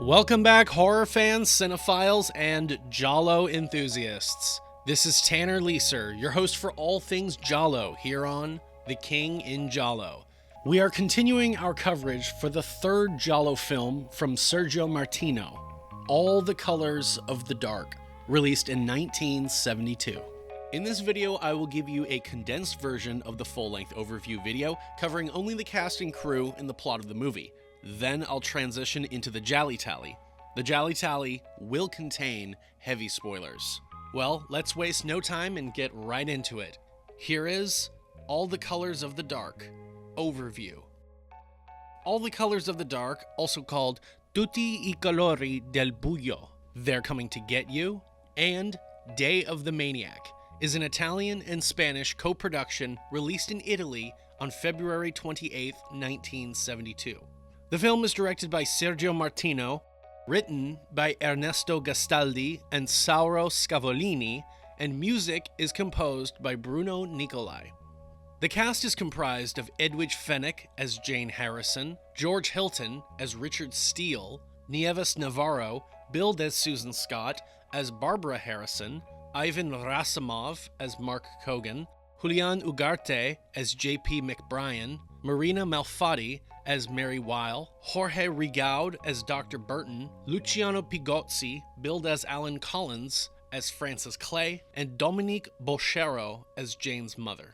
Welcome back, horror fans, cinephiles, and giallo enthusiasts. This is Tanner Leeser, your host for all things giallo here on The King in Giallo. We are continuing our coverage for the third giallo film from Sergio Martino, All the Colors of the Dark, released in 1972. In this video, I will give you a condensed version of the full-length overview video, covering only the cast and crew and the plot of the movie. Then I'll transition into the Gialli Tally. The Gialli Tally will contain heavy spoilers. Well, let's waste no time and get right into it. Here is All the Colors of the Dark overview. All the Colors of the Dark, also called Tutti colori del buio, They're Coming to Get You, and Day of the Maniac, is an Italian and Spanish co-production released in Italy on February 28, 1972. The film is directed by Sergio Martino, written by Ernesto Gastaldi and Sauro Scavolini, and music is composed by Bruno Nicolai. The cast is comprised of Edwige Fenech as Jane Harrison, George Hilton as Richard Steele, Nieves Navarro, billed as Susan Scott, as Barbara Harrison, Ivan Rassimov as Mark Cogan, Julian Ugarte as J.P. McBrian, Marina Malfatti as Mary Weil, Jorge Rigaud as Dr. Burton, Luciano Pigozzi, billed as Alan Collins, as Francis Clay, and Dominique Bochero as Jane's mother.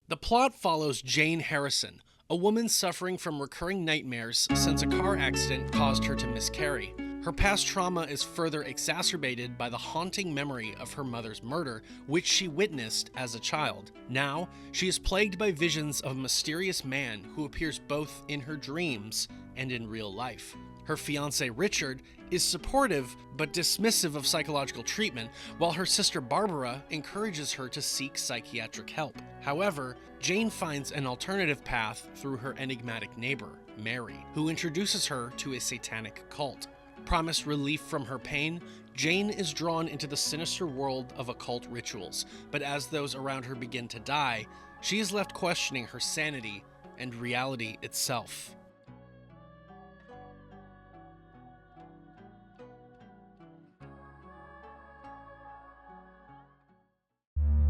The plot follows Jane Harrison, a woman suffering from recurring nightmares since a car accident caused her to miscarry. Her past trauma is further exacerbated by the haunting memory of her mother's murder, which she witnessed as a child. Now, she is plagued by visions of a mysterious man who appears both in her dreams and in real life. Her fiancé Richard is supportive but dismissive of psychological treatment, while her sister Barbara encourages her to seek psychiatric help. However, Jane finds an alternative path through her enigmatic neighbor, Mary, who introduces her to a satanic cult. Promised relief from her pain, Jane is drawn into the sinister world of occult rituals, but as those around her begin to die, she is left questioning her sanity and reality itself.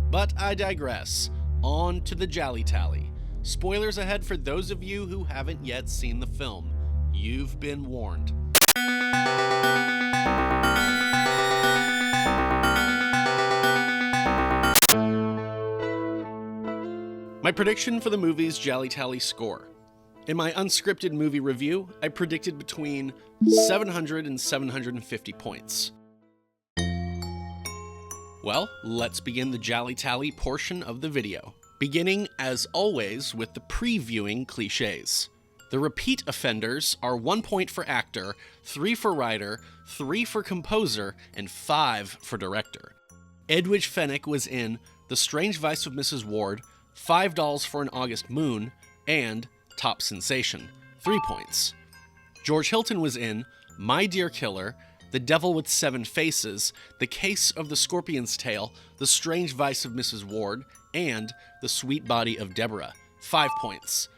But I digress. On to the Gialli Tally. Spoilers ahead for those of you who haven't yet seen the film. You've been warned. My prediction for the movie's Gialli Tally score. In my unscripted movie review, I predicted between 700 and 750 points. Well, let's begin the Gialli Tally portion of the video, beginning, as always, with the previewing cliches. The repeat offenders are 1 point for actor, 3 for writer, 3 for composer, and 5 for director. Edwige Fenech was in The Strange Vice of Mrs. Ward, $5 for an August Moon, and Top Sensation, 3 points. George Hilton was in My Dear Killer, The Devil with Seven Faces, The Case of the Scorpion's Tail, The Strange Vice of Mrs. Ward, and The Sweet Body of Deborah, 5 points.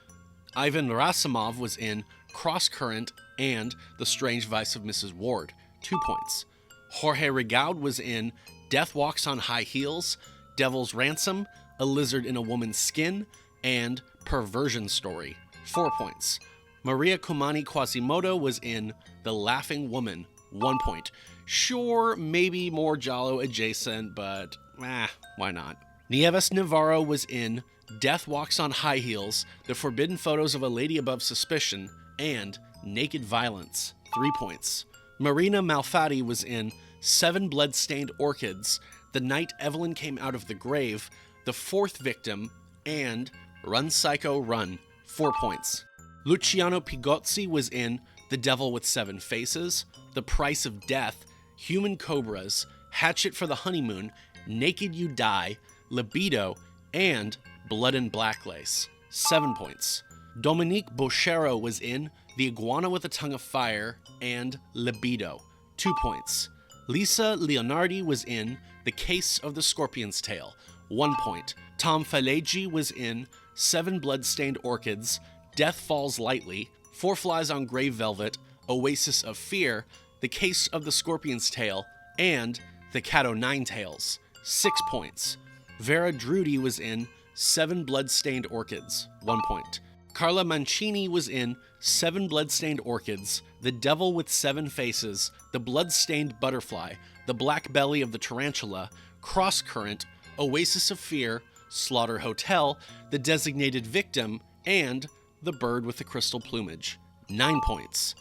Ivan Rassimov was in Cross Current and The Strange Vice of Mrs. Ward, 2 points. Jorge Rigaud was in Death Walks on High Heels, Devil's Ransom, A Lizard in a Woman's Skin, and Perversion Story, 4 points. Maria Kumani Quasimodo was in The Laughing Woman, 1 point. Sure, maybe more giallo adjacent, but why not? Nieves Navarro was in Death Walks on High Heels, The Forbidden Photos of a Lady Above Suspicion, and Naked Violence, 3 points. Marina Malfatti was in 7 Blood-Stained Orchids, The Night Evelyn Came Out of the Grave, The Fourth Victim, and Run Psycho Run, 4 points. Luciano Pigozzi was in The Devil with Seven Faces, The Price of Death, Human Cobras, Hatchet for the Honeymoon, Naked You Die, Libido, and Blood and Black Lace, 7 points. Dominique Bochero was in The Iguana with a Tongue of Fire and Libido, 2 points. Lisa Leonardi was in The Case of the Scorpion's Tail, 1 point. Tom Falegi was in 7 Blood-Stained Orchids, Death Falls Lightly, Four Flies on Grey Velvet, Oasis of Fear, The Case of the Scorpion's Tail, and The Cat o' Nine Tails. 6 points. Vera Drudy was in Seven Blood-Stained Orchids. 1 point. Carla Mancini was in Seven Blood-Stained Orchids, The Devil with Seven Faces, The Blood-Stained Butterfly, The Black Belly of the Tarantula, Cross Current, Oasis of Fear, Slaughter Hotel, The Designated Victim, and The Bird with the Crystal Plumage. 9 points.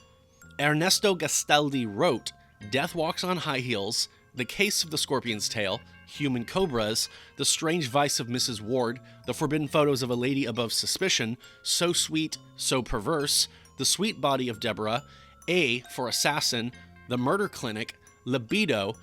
Ernesto Gastaldi wrote Death Walks on High Heels, The Case of the Scorpion's Tail, Human Cobras, The Strange Vice of Mrs. Ward, The Forbidden Photos of a Lady Above Suspicion, So Sweet, So Perverse, The Sweet Body of Deborah, A for Assassin, The Murder Clinic, Libido,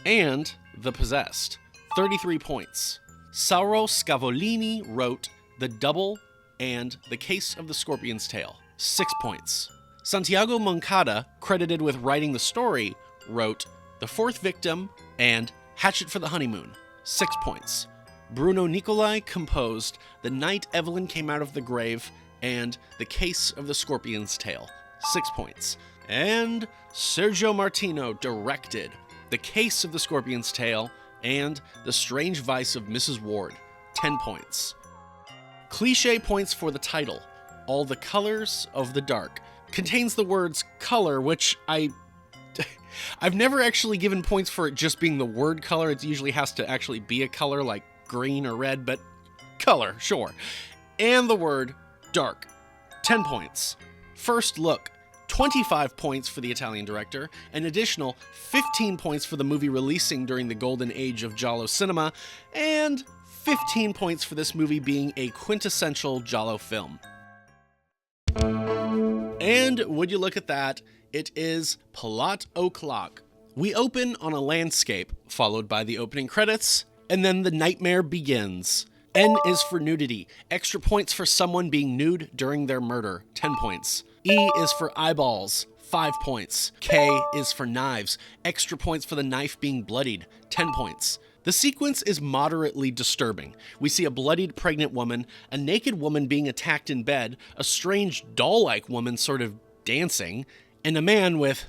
and The Possessed. 33 points. Sauro Scavolini wrote The Double and The Case of the Scorpion's Tail. 6 points. Santiago Moncada, credited with writing the story, wrote The Fourth Victim and Hatchet for the Honeymoon. 6 points. Bruno Nicolai composed The Night Evelyn Came Out of the Grave and The Case of the Scorpion's Tail. 6 points. And Sergio Martino directed The Case of the Scorpion's Tail and The Strange Vice of Mrs. Ward. 10 points. Cliché points for the title, All the Colors of the Dark, contains the words color, which I've never actually given points for it just being the word color. It usually has to actually be a color like green or red, but color, sure. And the word dark. 10 points. First look, 25 points for the Italian director, an additional 15 points for the movie releasing during the golden age of giallo cinema, and 15 points for this movie being a quintessential giallo film. And would you look at that, it is plot o'clock. We open on a landscape, followed by the opening credits, and then the nightmare begins. N is for nudity, extra points for someone being nude during their murder, 10 points. E is for eyeballs, 5 points. K is for knives, extra points for the knife being bloodied, 10 points. The sequence is moderately disturbing. We see a bloodied pregnant woman, a naked woman being attacked in bed, a strange doll-like woman sort of dancing, and a man with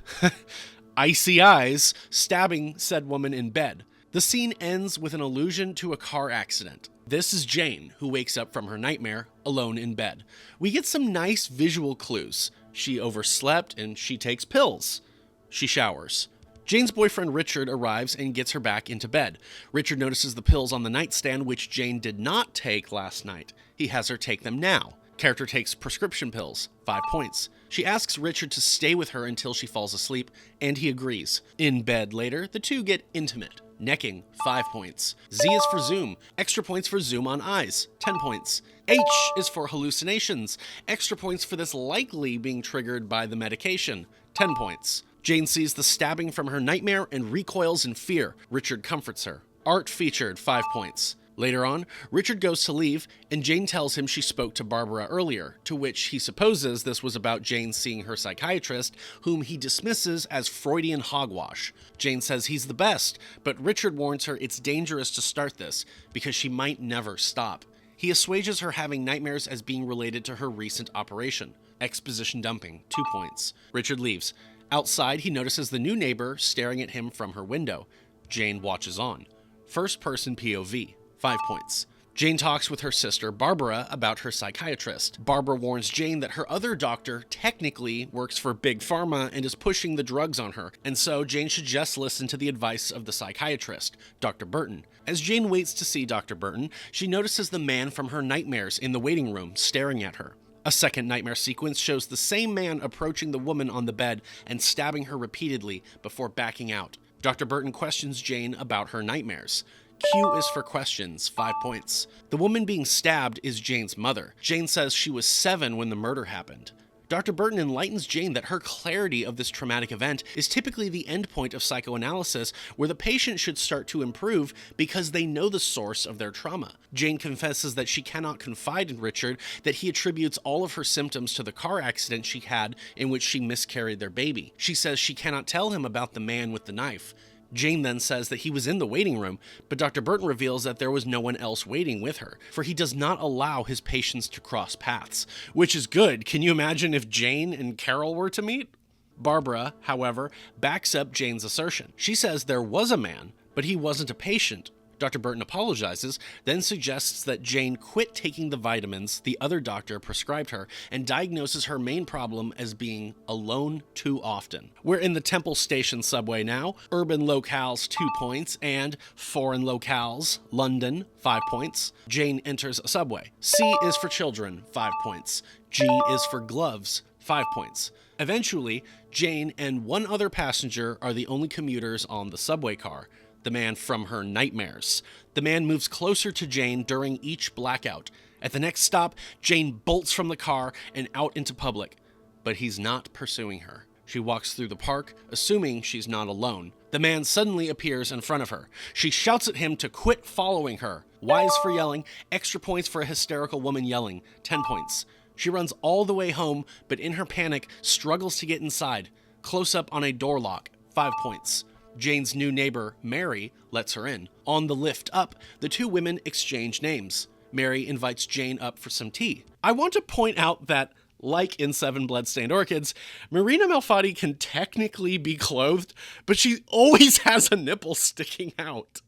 icy eyes stabbing said woman in bed. The scene ends with an allusion to a car accident. This is Jane, who wakes up from her nightmare, alone in bed. We get some nice visual clues. She overslept and she takes pills. She showers. Jane's boyfriend Richard arrives and gets her back into bed. Richard notices the pills on the nightstand, which Jane did not take last night. He has her take them now. Character takes prescription pills, 5 points. She asks Richard to stay with her until she falls asleep, and he agrees. In bed later, the two get intimate. Necking, 5 points. Z is for zoom, extra points for zoom on eyes, 10 points. H is for hallucinations, extra points for this likely being triggered by the medication, 10 points. Jane sees the stabbing from her nightmare and recoils in fear. Richard comforts her. Art featured, 5 points. Later on, Richard goes to leave, and Jane tells him she spoke to Barbara earlier, to which he supposes this was about Jane seeing her psychiatrist, whom he dismisses as Freudian hogwash. Jane says he's the best, but Richard warns her it's dangerous to start this, because she might never stop. He assuages her having nightmares as being related to her recent operation. Exposition dumping, 2 points. Richard leaves. Outside, he notices the new neighbor staring at him from her window. Jane watches on. First person POV, 5 points. Jane talks with her sister Barbara about her psychiatrist. Barbara warns Jane that her other doctor technically works for Big Pharma and is pushing the drugs on her, and so Jane should just listen to the advice of the psychiatrist, Dr. Burton. As Jane waits to see Dr. Burton, she notices the man from her nightmares in the waiting room staring at her. A second nightmare sequence shows the same man approaching the woman on the bed and stabbing her repeatedly before backing out. Dr. Burton questions Jane about her nightmares. Q is for questions, 5 points. The woman being stabbed is Jane's mother. Jane says she was 7 when the murder happened. Dr. Burton enlightens Jane that her clarity of this traumatic event is typically the endpoint of psychoanalysis, where the patient should start to improve because they know the source of their trauma. Jane confesses that she cannot confide in Richard, that he attributes all of her symptoms to the car accident she had in which she miscarried their baby. She says she cannot tell him about the man with the knife. Jane then says that he was in the waiting room, but Dr. Burton reveals that there was no one else waiting with her, for he does not allow his patients to cross paths, which is good. Can you imagine if Jane and Carol were to meet? Barbara, however, backs up Jane's assertion. She says there was a man, but he wasn't a patient. Dr. Burton apologizes, then suggests that Jane quit taking the vitamins the other doctor prescribed her and diagnoses her main problem as being alone too often. We're in the Temple Station subway now. Urban locales, 2 points, and foreign locales, London, 5 points. Jane enters a subway. C is for children, 5 points. G is for gloves, 5 points. Eventually, Jane and one other passenger are the only commuters on the subway car. The man from her nightmares. The man moves closer to Jane during each blackout. At the next stop, Jane bolts from the car and out into public, but he's not pursuing her. She walks through the park, assuming she's not alone. The man suddenly appears in front of her. She shouts at him to quit following her. Y's for yelling, extra points for a hysterical woman yelling, 10 points. She runs all the way home, but in her panic, struggles to get inside. Close up on a door lock, 5 points. Jane's new neighbor, Mary, lets her in. On the lift up, the two women exchange names. Mary invites Jane up for some tea. I want to point out that, like in Seven Bloodstained Orchids, Marina Malfatti can technically be clothed, but she always has a nipple sticking out.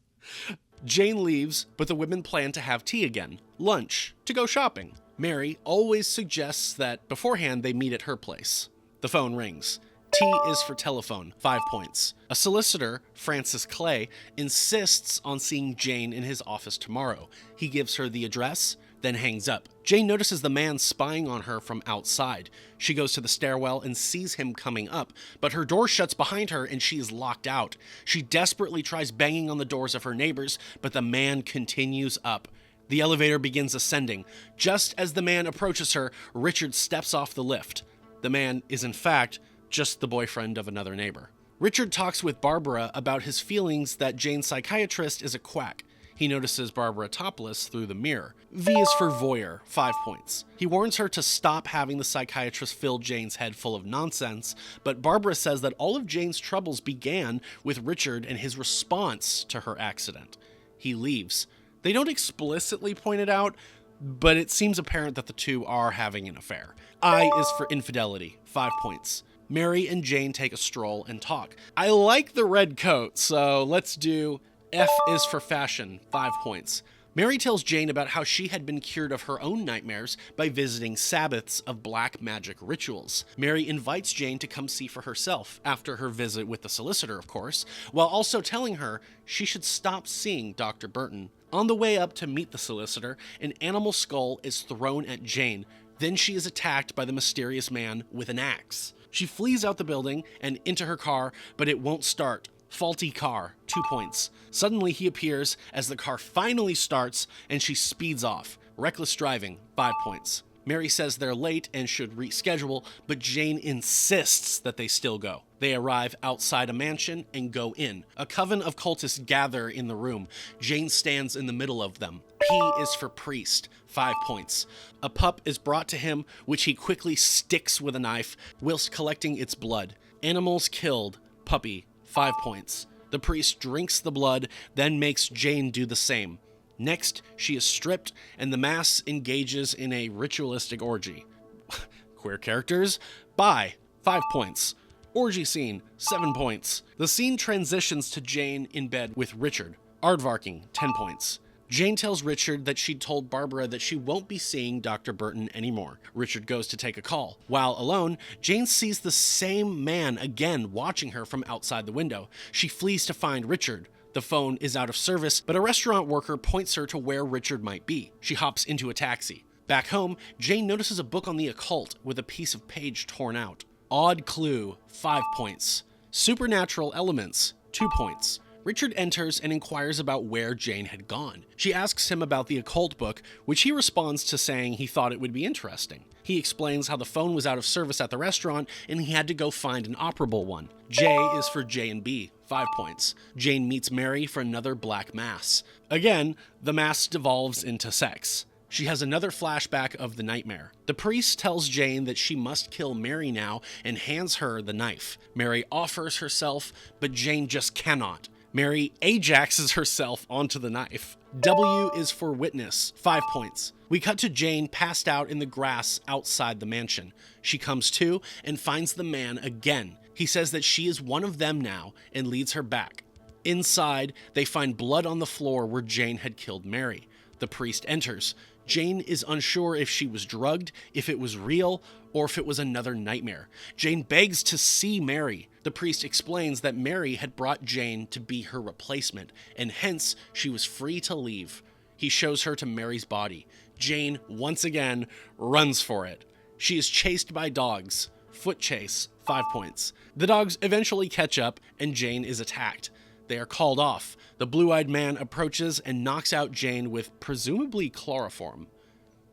Jane leaves, but the women plan to have tea again. Lunch, to go shopping. Mary always suggests that beforehand they meet at her place. The phone rings. T is for telephone, 5 points. A solicitor, Francis Clay, insists on seeing Jane in his office tomorrow. He gives her the address, then hangs up. Jane notices the man spying on her from outside. She goes to the stairwell and sees him coming up, but her door shuts behind her and she is locked out. She desperately tries banging on the doors of her neighbors, but the man continues up. The elevator begins ascending. Just as the man approaches her, Richard steps off the lift. The man is, in fact, just the boyfriend of another neighbor. Richard talks with Barbara about his feelings that Jane's psychiatrist is a quack. He notices Barbara topless through the mirror. V is for voyeur, 5 points. He warns her to stop having the psychiatrist fill Jane's head full of nonsense, but Barbara says that all of Jane's troubles began with Richard and his response to her accident. He leaves. They don't explicitly point it out, but it seems apparent that the two are having an affair. I is for infidelity, 5 points. Mary and Jane take a stroll and talk. I like the red coat, so let's do F is for fashion, 5 points. Mary tells Jane about how she had been cured of her own nightmares by visiting Sabbaths of black magic rituals. Mary invites Jane to come see for herself, after her visit with the solicitor, of course, while also telling her she should stop seeing Dr. Burton. On the way up to meet the solicitor, an animal skull is thrown at Jane. Then she is attacked by the mysterious man with an axe. She flees out the building and into her car, but it won't start. Faulty car, 2 points. Suddenly he appears as the car finally starts and she speeds off. Reckless driving, 5 points. Mary says they're late and should reschedule, but Jane insists that they still go. They arrive outside a mansion and go in. A coven of cultists gather in the room. Jane stands in the middle of them. P is for priest, 5 points. A pup is brought to him, which he quickly sticks with a knife, whilst collecting its blood. Animals killed, puppy, 5 points. The priest drinks the blood, then makes Jane do the same. Next, she is stripped, and the mass engages in a ritualistic orgy. Queer characters? Bye, 5 points. Orgy scene, 7 points. The scene transitions to Jane in bed with Richard. Aardvarking, 10 points. Jane tells Richard that she'd told Barbara that she won't be seeing Dr. Burton anymore. Richard goes to take a call. While alone, Jane sees the same man again watching her from outside the window. She flees to find Richard. The phone is out of service, but a restaurant worker points her to where Richard might be. She hops into a taxi. Back home, Jane notices a book on the occult with a piece of page torn out. Odd clue, 5 points. Supernatural elements, 2 points. Richard enters and inquires about where Jane had gone. She asks him about the occult book, which he responds to saying he thought it would be interesting. He explains how the phone was out of service at the restaurant and he had to go find an operable one. J is for J and B, 5 points. Jane meets Mary for another black mass. Again, the mass devolves into sex. She has another flashback of the nightmare. The priest tells Jane that she must kill Mary now and hands her the knife. Mary offers herself, but Jane just cannot. Mary ajaxes herself onto the knife. W is for witness, 5 points. We cut to Jane passed out in the grass outside the mansion. She comes to and finds the man again. He says that she is one of them now and leads her back. Inside, they find blood on the floor where Jane had killed Mary. The priest enters. Jane is unsure if she was drugged, if it was real, or if it was another nightmare. Jane begs to see Mary. The priest explains that Mary had brought Jane to be her replacement, and hence she was free to leave. He shows her to Mary's body. Jane, once again, runs for it. She is chased by dogs. Foot chase, 5 points. The dogs eventually catch up, and Jane is attacked. They are called off. The blue-eyed man approaches and knocks out Jane with presumably chloroform.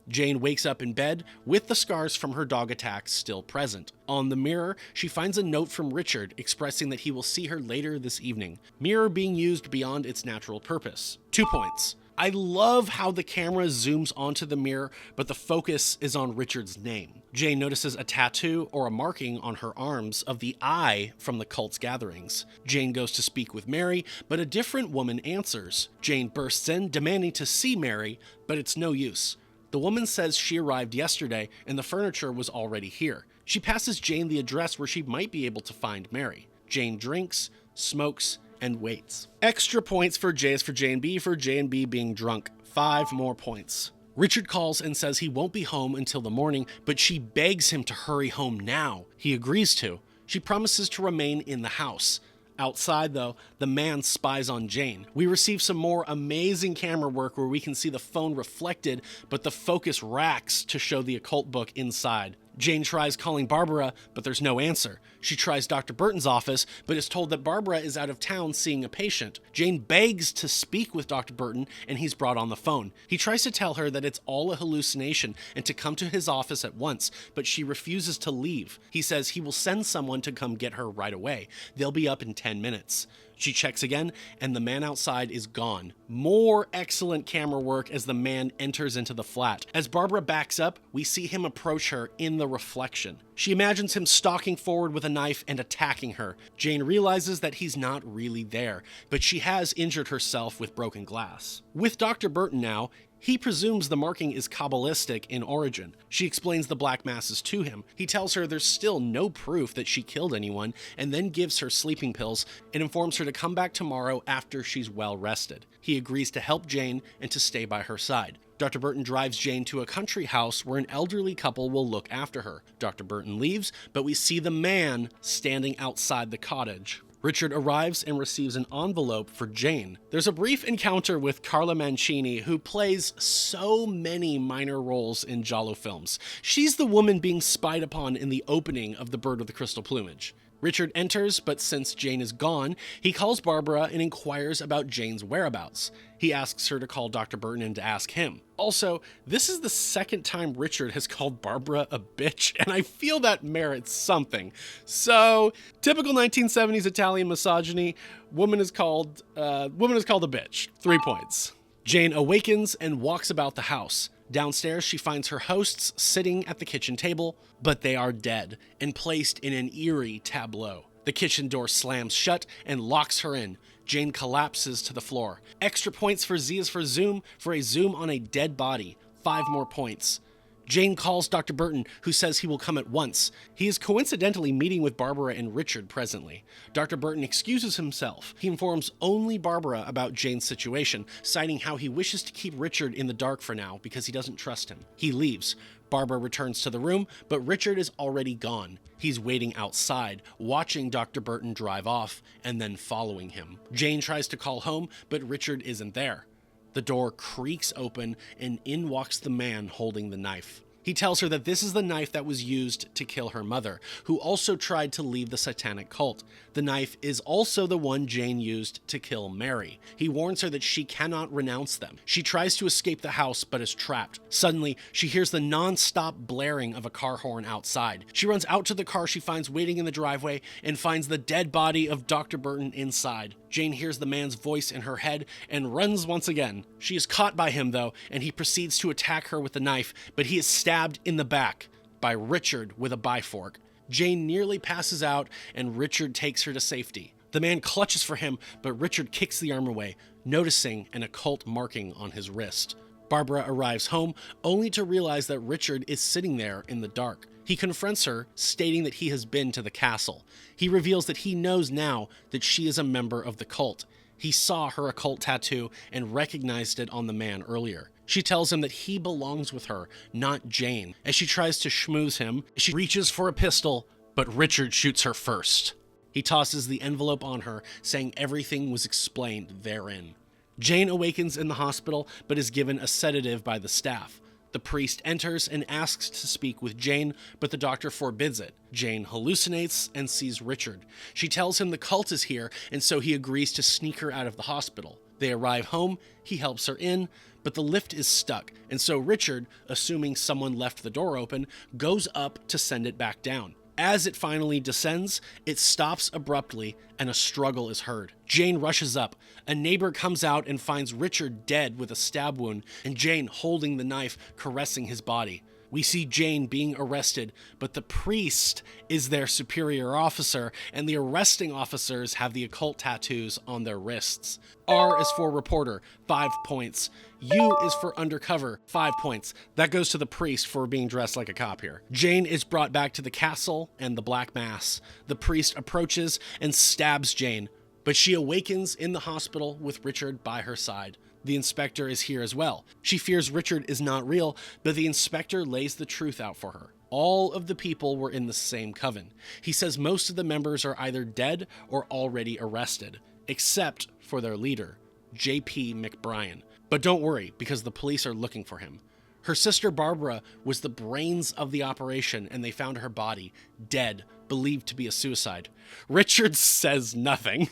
Jane wakes up in bed with the scars from her dog attacks still present. On the mirror, she finds a note from Richard expressing that he will see her later this evening. Mirror being used beyond its natural purpose. 2 points. I love how the camera zooms onto the mirror, but the focus is on Richard's name. Jane notices a tattoo or a marking on her arms of the eye from the cult's gatherings. Jane goes to speak with Mary, but a different woman answers. Jane bursts in, demanding to see Mary, but it's no use. The woman says she arrived yesterday and the furniture was already here. She passes Jane the address where she might be able to find Mary. Jane drinks, smokes, and waits. Extra points for J is for J and B being drunk. 5 more points. Richard calls and says he won't be home until the morning, but she begs him to hurry home now. He agrees to. She promises to remain in the house. Outside, though, the man spies on Jane. We receive some more amazing camera work where we can see the phone reflected, but the focus racks to show the occult book inside. Jane tries calling Barbara, but there's no answer. She tries Dr. Burton's office, but is told that Barbara is out of town seeing a patient. Jane begs to speak with Dr. Burton, and he's brought on the phone. He tries to tell her that it's all a hallucination and to come to his office at once, but she refuses to leave. He says he will send someone to come get her right away. They'll be up in 10 minutes. She checks again, and the man outside is gone. More excellent camera work as the man enters into the flat. As Barbara backs up, we see him approach her in the reflection. She imagines him stalking forward with a knife and attacking her. Jane realizes that he's not really there, but she has injured herself with broken glass. With Dr. Burton now, he presumes the marking is Kabbalistic in origin. She explains the black masses to him. He tells her there's still no proof that she killed anyone, and then gives her sleeping pills and informs her to come back tomorrow after she's well rested. He agrees to help Jane and to stay by her side. Dr. Burton drives Jane to a country house where an elderly couple will look after her. Dr. Burton leaves, but we see the man standing outside the cottage. Richard arrives and receives an envelope for Jane. There's a brief encounter with Carla Mancini, who plays so many minor roles in giallo films. She's the woman being spied upon in the opening of The Bird with the Crystal Plumage. Richard enters, but since Jane is gone, he calls Barbara and inquires about Jane's whereabouts. He asks her to call Dr. Burton and to ask him. Also, this is the second time Richard has called Barbara a bitch, and I feel that merits something. So, typical 1970s Italian misogyny, woman is called a bitch. 3 points. Jane awakens and walks about the house. Downstairs, she finds her hosts sitting at the kitchen table, but they are dead and placed in an eerie tableau. The kitchen door slams shut and locks her in. Jane collapses to the floor. Extra points for Z is for zoom, for a zoom on a dead body. 5 more points. Jane calls Dr. Burton, who says he will come at once. He is coincidentally meeting with Barbara and Richard presently. Dr. Burton excuses himself. He informs only Barbara about Jane's situation, citing how he wishes to keep Richard in the dark for now because he doesn't trust him. He leaves. Barbara returns to the room, but Richard is already gone. He's waiting outside, watching Dr. Burton drive off, and then following him. Jane tries to call home, but Richard isn't there. The door creaks open, and in walks the man holding the knife. He tells her that this is the knife that was used to kill her mother, who also tried to leave the satanic cult. The knife is also the one Jane used to kill Mary. He warns her that she cannot renounce them. She tries to escape the house, but is trapped. Suddenly, she hears the non-stop blaring of a car horn outside. She runs out to the car she finds waiting in the driveway and finds the dead body of Dr. Burton inside. Jane hears the man's voice in her head and runs once again. She is caught by him, though, and he proceeds to attack her with the knife, but he is stabbed in the back by Richard with a bifork. Jane nearly passes out, and Richard takes her to safety. The man clutches for him, but Richard kicks the arm away, noticing an occult marking on his wrist. Barbara arrives home, only to realize that Richard is sitting there in the dark. He confronts her, stating that he has been to the castle. He reveals that he knows now that she is a member of the cult. He saw her occult tattoo and recognized it on the man earlier. She tells him that he belongs with her, not Jane. As she tries to schmooze him, she reaches for a pistol, but Richard shoots her first. He tosses the envelope on her, saying everything was explained therein. Jane awakens in the hospital, but is given a sedative by the staff. The priest enters and asks to speak with Jane, but the doctor forbids it. Jane hallucinates and sees Richard. She tells him the cult is here, and so he agrees to sneak her out of the hospital. They arrive home, he helps her in, but the lift is stuck, and so Richard, assuming someone left the door open, goes up to send it back down. As it finally descends, it stops abruptly and a struggle is heard. Jane rushes up. A neighbor comes out and finds Richard dead with a stab wound and Jane holding the knife, caressing his body. We see Jane being arrested, but the priest is their superior officer, and the arresting officers have the occult tattoos on their wrists. R is for reporter, 5 points. U is for undercover, 5 points. That goes to the priest for being dressed like a cop here. Jane is brought back to the castle and the Black Mass. The priest approaches and stabs Jane, but she awakens in the hospital with Richard by her side. The inspector is here as well. She fears Richard is not real, but the inspector lays the truth out for her. All of the people were in the same coven. He says most of the members are either dead or already arrested, except for their leader, J.P. McBrian. But don't worry, because the police are looking for him. Her sister Barbara was the brains of the operation, and they found her body, dead, believed to be a suicide. Richard says nothing.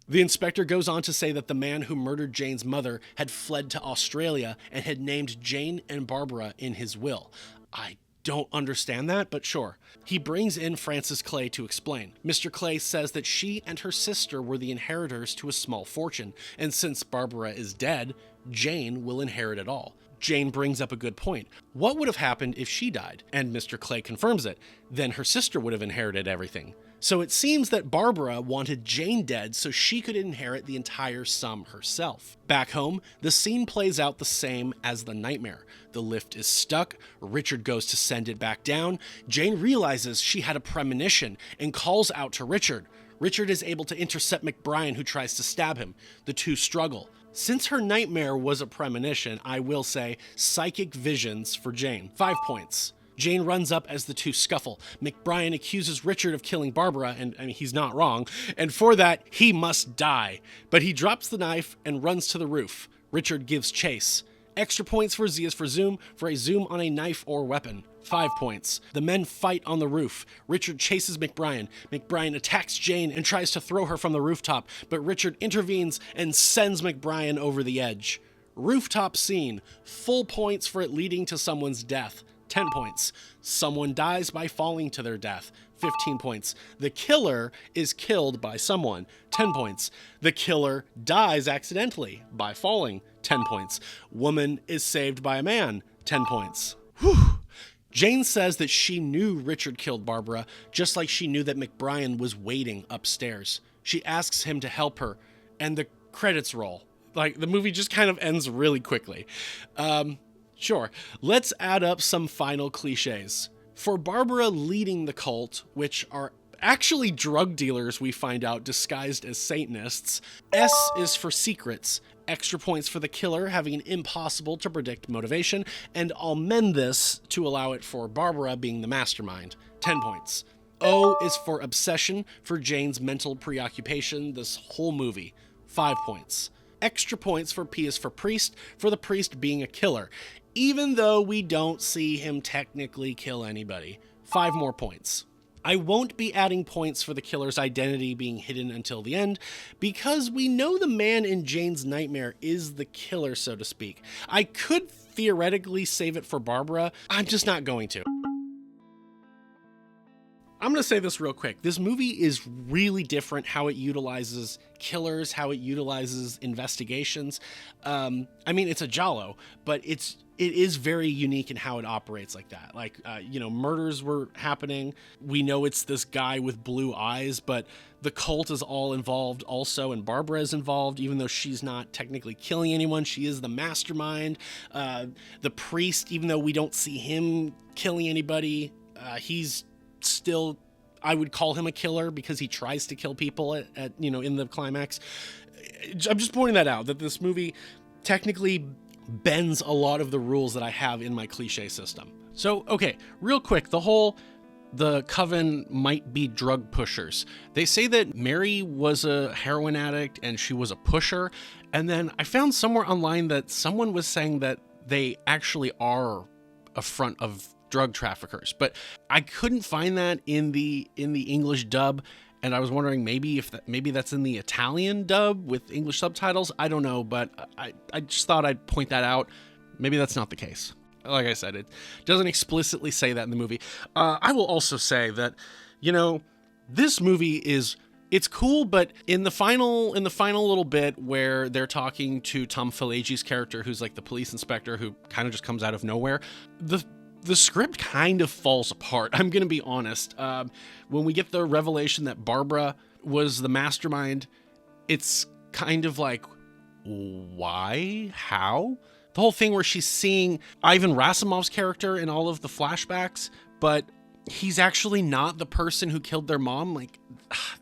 The inspector goes on to say that the man who murdered Jane's mother had fled to Australia and had named Jane and Barbara in his will. I don't understand that, but sure. He brings in Francis Clay to explain. Mr. Clay says that she and her sister were the inheritors to a small fortune, and since Barbara is dead, Jane will inherit it all. Jane brings up a good point. What would have happened if she died? And Mr. Clay confirms it. Then her sister would have inherited everything. So it seems that Barbara wanted Jane dead so she could inherit the entire sum herself. Back home, the scene plays out the same as the nightmare. The lift is stuck, Richard goes to send it back down, Jane realizes she had a premonition and calls out to Richard. Richard is able to intercept McBrian, who tries to stab him. The two struggle. Since her nightmare was a premonition, I will say psychic visions for Jane. 5 points. Jane runs up as the two scuffle. McBrian accuses Richard of killing Barbara, and he's not wrong, and for that, he must die. But he drops the knife and runs to the roof. Richard gives chase. Extra points for Z is for zoom on a knife or weapon. 5 points. The men fight on the roof. Richard chases McBrian. McBrian attacks Jane and tries to throw her from the rooftop, but Richard intervenes and sends McBrian over the edge. Rooftop scene. Full points for it leading to someone's death. 10 points. Someone dies by falling to their death. 15 points. The killer is killed by someone. 10 points. The killer dies accidentally by falling. 10 points. Woman is saved by a man. 10 points. Whew. Jane says that she knew Richard killed Barbara, just like she knew that McBrian was waiting upstairs. She asks him to help her, and the credits roll. Like, the movie just kind of ends really quickly. Sure, let's add up some final cliches. For Barbara leading the cult, which are actually drug dealers we find out disguised as Satanists, S is for secrets. Extra points for the killer having an impossible to predict motivation, and I'll mend this to allow it for Barbara being the mastermind. 10 points. O is for obsession for Jane's mental preoccupation this whole movie. 5 points. Extra points for P is for priest, for the priest being a killer. even though we don't see him technically kill anybody. 5 more points. I won't be adding points for the killer's identity being hidden until the end, because we know the man in Jane's nightmare is the killer, so to speak. I could theoretically save it for Barbara. I'm just not going to. I'm going to say this real quick. This movie is really different how it utilizes killers, how it utilizes investigations. I mean, it's a giallo, but it is very unique in how it operates like that. Like, murders were happening. We know it's this guy with blue eyes, but the cult is all involved also, and Barbara is involved, even though she's not technically killing anyone. She is the mastermind. The priest, even though we don't see him killing anybody, he's still, I would call him a killer because he tries to kill people in the climax. I'm just pointing that out, that this movie technically bends a lot of the rules that I have in my cliche system. So, okay, real quick, the coven might be drug pushers. They say that Mary was a heroin addict and she was a pusher. And then I found somewhere online that someone was saying that they actually are a front of drug traffickers, but I couldn't find that in the English dub, and I was wondering maybe that's in the Italian dub with English subtitles. I don't know, but I just thought I'd point that out. Maybe that's not the case. Like I said, it doesn't explicitly say that in the movie. I will also say that, this movie it's cool, but in the final little bit where they're talking to Tom Falagi's character, who's like the police inspector who kind of just comes out of nowhere, the script kind of falls apart. I'm going to be honest. When we get the revelation that Barbara was the mastermind, it's kind of like, why? How? The whole thing where she's seeing Ivan Rasimov's character in all of the flashbacks, but he's actually not the person who killed their mom. Like,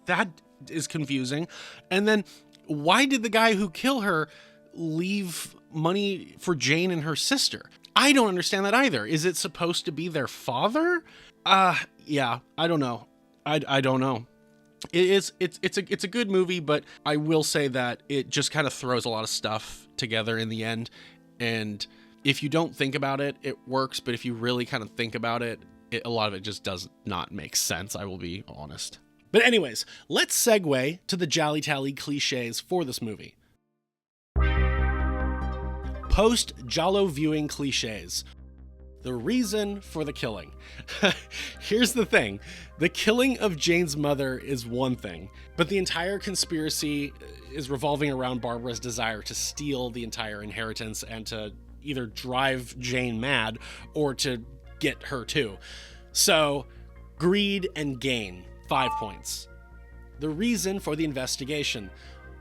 that is confusing. And then why did the guy who killed her leave money for Jane and her sister? I don't understand that either. Is it supposed to be their father? Yeah, I don't know. I don't know. It's a good movie, but I will say that it just kind of throws a lot of stuff together in the end. And if you don't think about it, it works. But if you really kind of think about it, a lot of it just does not make sense. I will be honest. But anyways, let's segue to the Gialli Tally cliches for this movie. Post-giallo viewing cliches. The reason for the killing. Here's the thing. The killing of Jane's mother is one thing, but the entire conspiracy is revolving around Barbara's desire to steal the entire inheritance and to either drive Jane mad or to get her too. So, greed and gain, 5 points. The reason for the investigation.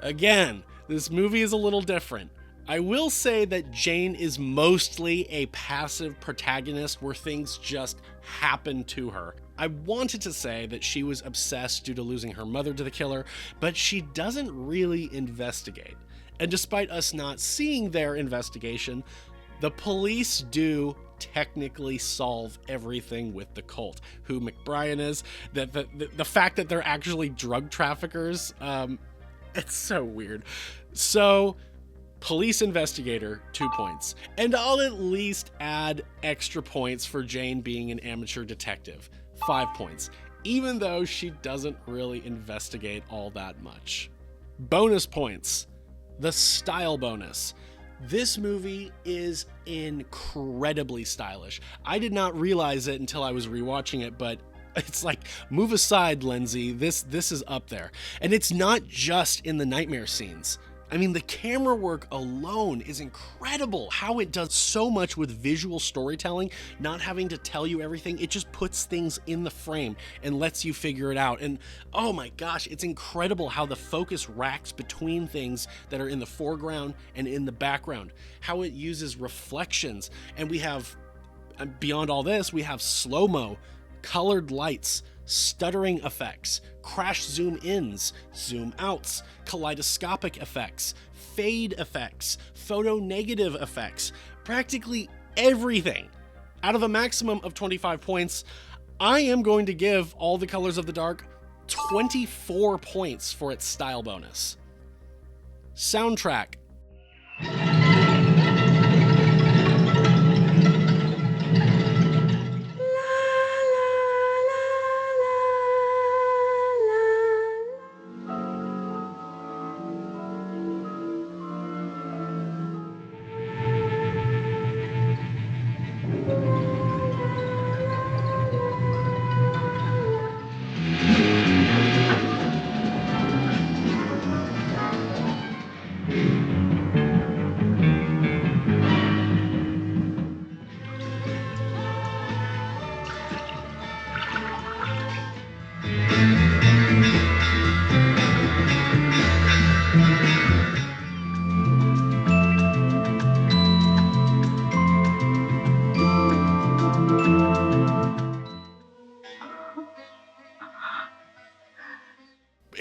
Again, this movie is a little different. I will say that Jane is mostly a passive protagonist where things just happen to her. I wanted to say that she was obsessed due to losing her mother to the killer, but she doesn't really investigate. And despite us not seeing their investigation, the police do technically solve everything with the cult. Who McBrian is, the fact that they're actually drug traffickers, it's so weird. So, police investigator, 2 points. And I'll at least add extra points for Jane being an amateur detective, 5 points, even though she doesn't really investigate all that much. Bonus points. The style bonus. This movie is incredibly stylish. I did not realize it until I was rewatching it, but it's like, move aside, Lindsay, this is up there. And it's not just in the nightmare scenes. I mean, the camera work alone is incredible. How it does so much with visual storytelling, not having to tell you everything. It just puts things in the frame and lets you figure it out. And oh my gosh, it's incredible how the focus racks between things that are in the foreground and in the background. How it uses reflections. And we have, beyond all this, we have slow-mo, colored lights, stuttering effects, crash zoom ins, zoom outs, kaleidoscopic effects, fade effects, photo negative effects, practically everything. Out of a maximum of 25 points, I am going to give All the Colors of the Dark 24 points for its style bonus. Soundtrack.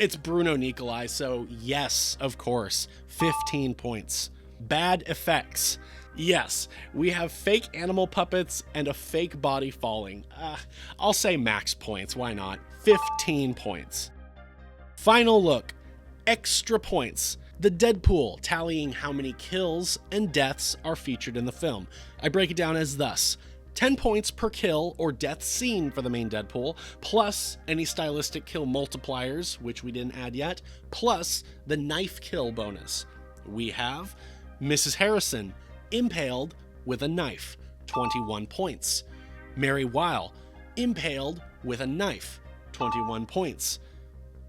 It's Bruno Nicolai, so yes, of course, 15 points. Bad effects. Yes, we have fake animal puppets and a fake body falling. I'll say max points, why not? 15 points. Final look. Extra points. The Deadpool, tallying how many kills and deaths are featured in the film. I break it down as thus. 10 points per kill or death scene for the main Deadpool, plus any stylistic kill multipliers, which we didn't add yet, plus the knife kill bonus. We have Mrs. Harrison, impaled with a knife, 21 points. Mary Weil, impaled with a knife, 21 points.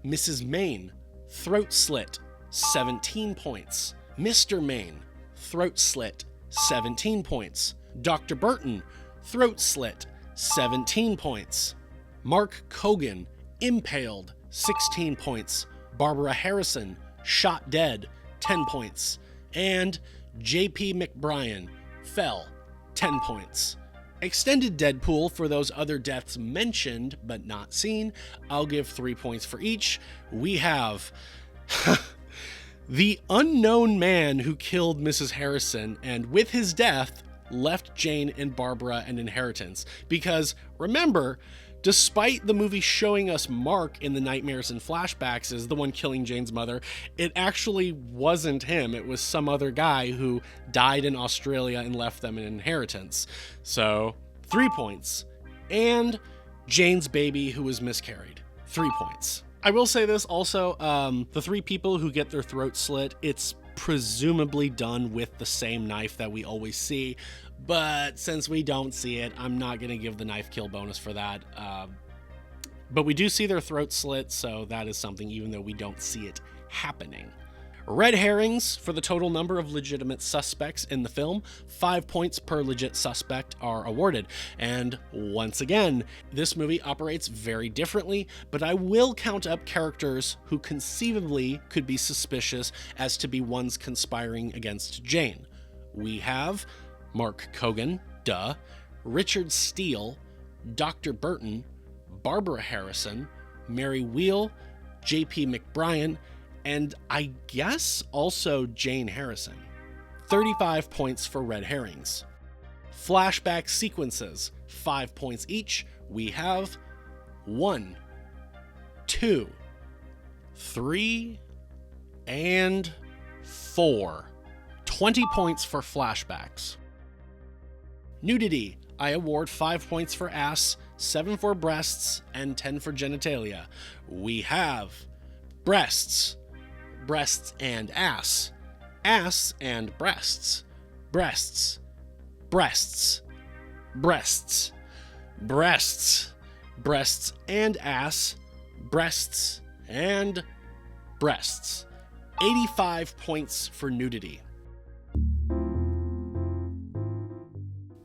Mrs. Maine, throat slit, 17 points. Mr. Maine, throat slit, 17 points. Dr. Burton, throat slit, 17 points. Mark Cogan, impaled, 16 points. Barbara Harrison, shot dead, 10 points. And J.P. McBrian, fell, 10 points. Extended Deadpool for those other deaths mentioned but not seen, I'll give 3 points for each. We have the unknown man who killed Mrs. Harrison and with his death left Jane and Barbara an inheritance. Because remember, despite the movie showing us Mark in the nightmares and flashbacks as the one killing Jane's mother, it actually wasn't him. It was some other guy who died in Australia and left them an inheritance. So 3 points. And Jane's baby who was miscarried, 3 points. I will say this also, the 3 people who get their throat slit, it's presumably done with the same knife that we always see, but since we don't see it, I'm not going to give the knife kill bonus for that. But we do see their throat slit, so that is something, even though we don't see it happening. Red herrings for the total number of legitimate suspects in the film. 5 points per legit suspect are awarded. And once again, this movie operates very differently, but I will count up characters who conceivably could be suspicious as to be ones conspiring against Jane. We have Mark Cogan, duh, Richard Steele, Dr. Burton, Barbara Harrison, Mary Weil, J.P. McBrian, and I guess also Jane Harrison. 35 points for red herrings. Flashback sequences, 5 points each. We have 1, 2, 3, and 4. 20 points for flashbacks. Nudity, I award 5 points for ass, 7 for breasts, and 10 for genitalia. We have breasts, breasts and ass, ass and breasts, breasts, breasts, breasts, breasts, breasts and ass, breasts and breasts. 85 points for nudity.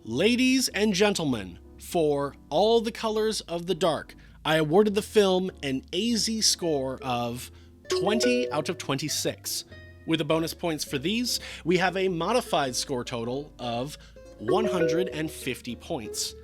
Ladies and gentlemen, for All the Colors of the Dark, I awarded the film an AZ score of 20 out of 26. With the bonus points for these, we have a modified score total of 150 points.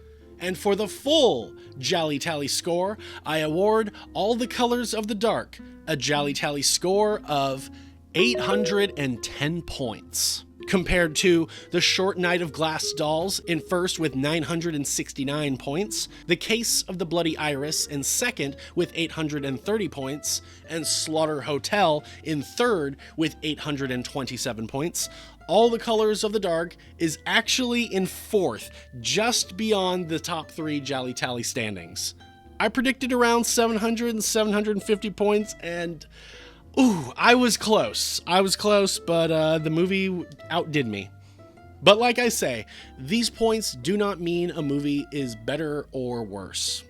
And for the full Gialli Tally score, I award All the Colors of the Dark a Gialli Tally score of 810 points. Compared to The Short Night of Glass Dolls in first with 969 points, The Case of the Bloody Iris in second with 830 points, and Slaughter Hotel in third with 827 points. All the Colors of the Dark is actually in fourth, just beyond the top 3 Gialli Tally standings. I predicted around 700 and 750 points, and ooh, I was close, but the movie outdid me. But like I say, these points do not mean a movie is better or worse.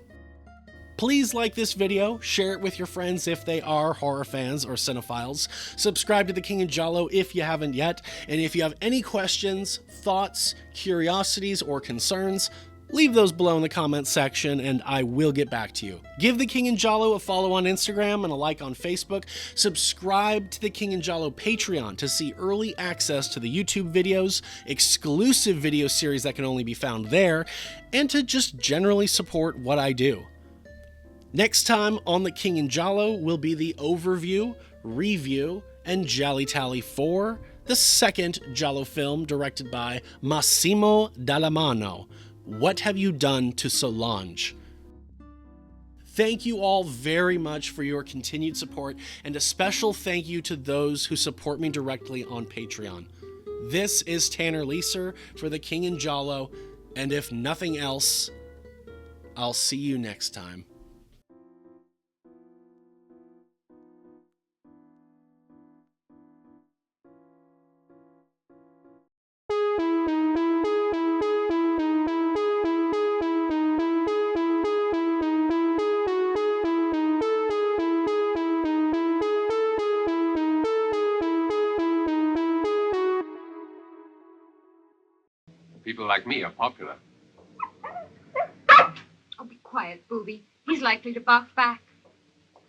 Please like this video, share it with your friends if they are horror fans or cinephiles, subscribe to The King in Giallo if you haven't yet, and if you have any questions, thoughts, curiosities, or concerns, leave those below in the comments section and I will get back to you. Give The King in Giallo a follow on Instagram and a like on Facebook. Subscribe to The King in Giallo Patreon to see early access to the YouTube videos, exclusive video series that can only be found there, and to just generally support what I do. Next time on The King in Giallo will be the overview, review, and GialliTally 4, the second Giallo film directed by Massimo Dallamano. What Have You Done to Solange? Thank you all very much for your continued support, and a special thank you to those who support me directly on Patreon. This is Tanner Leeser for The King in Giallo, and if nothing else, I'll see you next time. People like me are popular. Oh, be quiet, booby. He's likely to bark back.